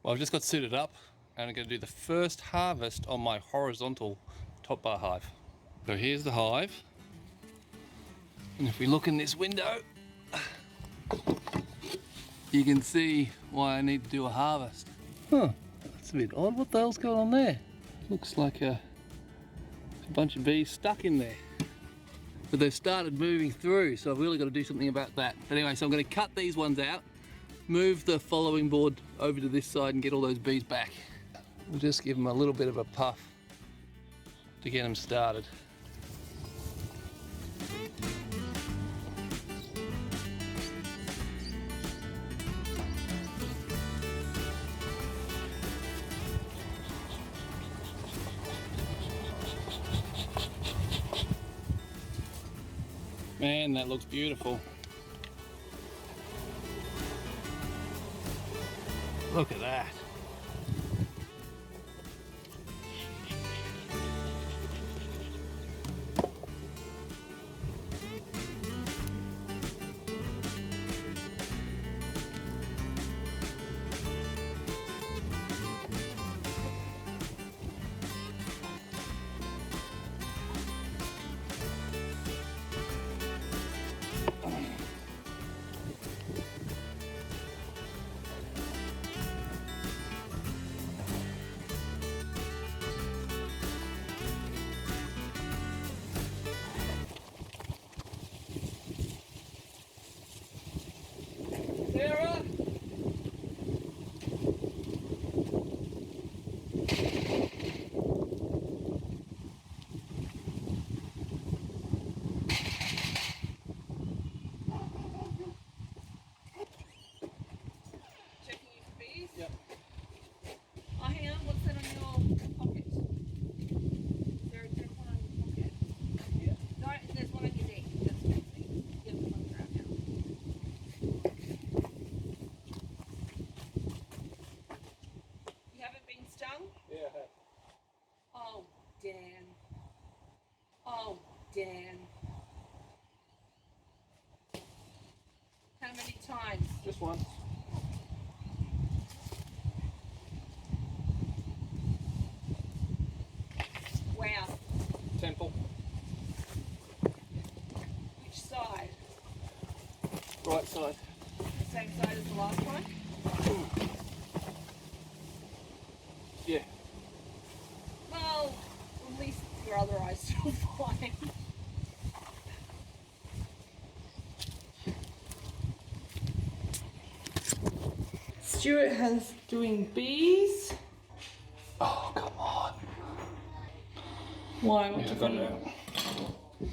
I've just got suited up and I'm going to do the first harvest on my horizontal top bar hive. So here's the hive, and if we look in this window, you can see why I need to do a harvest. Huh, that's a bit odd. What the hell's going on there? Looks like a bunch of bees stuck in there. But they've started moving through, so I've really got to do something about that. But anyway, so I'm going to cut these ones out, move the following board over to this side and get all those bees back. We'll just give them a little bit of a puff to get them started. Man, that looks beautiful. Look at that. Sarah? Checking you for bees? Yep. Oh, hang on, what's that on your pocket? Is there one on your pocket? Yeah. No, there's one on your neck. That's the thing. Get the one grab now. You haven't been stung? Yeah, I have. Oh, Dan. Oh, Dan. How many times? Just once. Wow. Temple. Which side? Right side. The same side as the last one? Yeah. Well, at least your other eye's still fine. Stuart has doing bees. Oh, come on. Why? What Yeah, I do got you it think? out.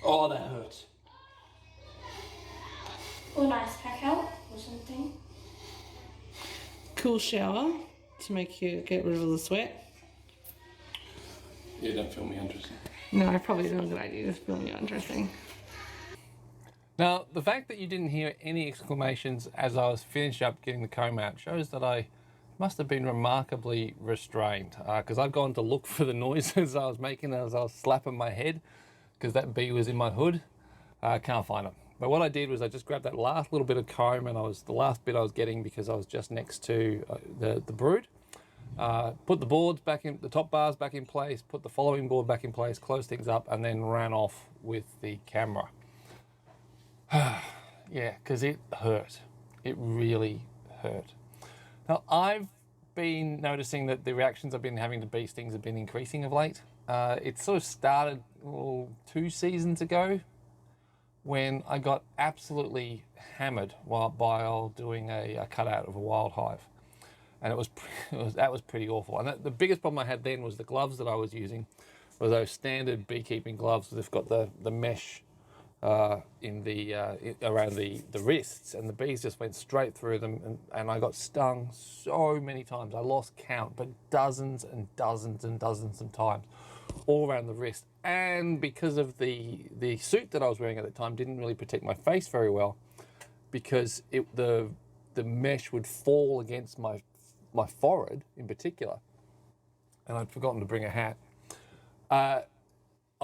Oh, that hurts. Or an ice pack out or something. Cool shower to make you get rid of the sweat. Yeah, don't film me undressing. No, probably not a good idea to film you undressing. Now, the fact that you didn't hear any exclamations as I was finished up getting the comb out shows that I must have been remarkably restrained, because I've gone to look for the noises I was making as I was slapping my head because that bee was in my hood. I can't find it. But what I did was I just grabbed that last little bit of comb, and the last bit I was getting because I was just next to the brood. Put the boards back in, the top bars back in place, put the following board back in place, closed things up, and then ran off with the camera. Yeah, because it hurt. It really hurt. Now, I've been noticing that the reactions I've been having to bee stings have been increasing of late. It sort of started 2 seasons ago when I got absolutely hammered while doing a cutout of a wild hive. And that was pretty awful. And the biggest problem I had then was the gloves that I was using were those standard beekeeping gloves. They've got the mesh around the wrists, and the bees just went straight through them, and I got stung so many times. I lost count, but dozens and dozens and dozens of times, all around the wrist. And because of the suit that I was wearing at the time didn't really protect my face very well, because the mesh would fall against my forehead in particular, and I'd forgotten to bring a hat.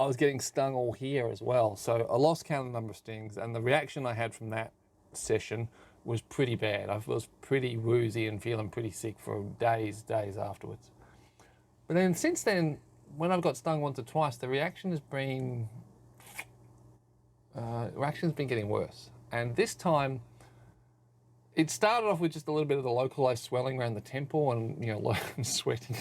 I was getting stung all here as well. So I lost count of the number of stings, and the reaction I had from that session was pretty bad. I was pretty woozy and feeling pretty sick for days afterwards. But then since then, when I've got stung once or twice, the reaction has been getting worse. And this time, it started off with just a little bit of the localized swelling around the temple and, you know, sweating.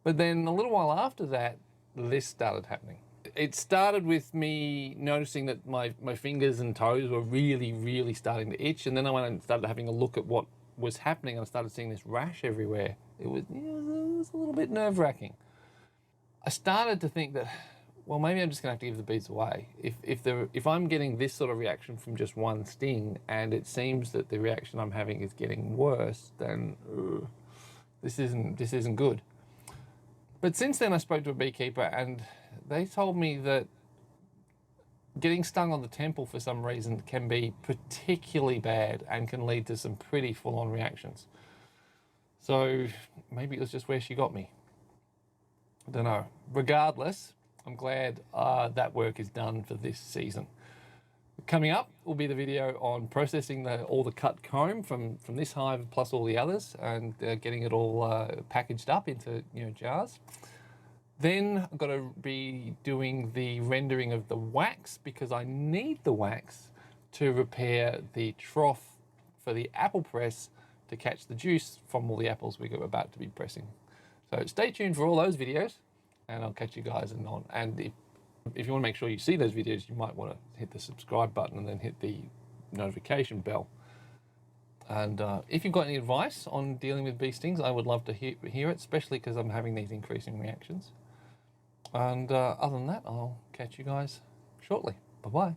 But then a little while after that, this started happening. It started with me noticing that my fingers and toes were really starting to itch. And then I went and started having a look at what was happening and I started seeing this rash everywhere. It was a little bit nerve-wracking. I started to think that, well, maybe I'm just gonna have to give the beads away. If I'm getting this sort of reaction from just one sting, and it seems that the reaction I'm having is getting worse, then this isn't good. But since then, I spoke to a beekeeper, and they told me that getting stung on the temple for some reason can be particularly bad and can lead to some pretty full-on reactions. So maybe it was just where she got me. I don't know. Regardless, I'm glad that work is done for this season. Coming up will be the video on processing all the cut comb from this hive plus all the others and getting it all packaged up into jars. Then I've got to be doing the rendering of the wax because I need the wax to repair the trough for the apple press to catch the juice from all the apples we're about to be pressing. So stay tuned for all those videos and I'll catch you guys on. And if you want to make sure you see those videos, you might want to hit the subscribe button and then hit the notification bell. And if you've got any advice on dealing with bee stings, I would love to hear it, especially because I'm having these increasing reactions. And other than that, I'll catch you guys shortly. Bye-bye.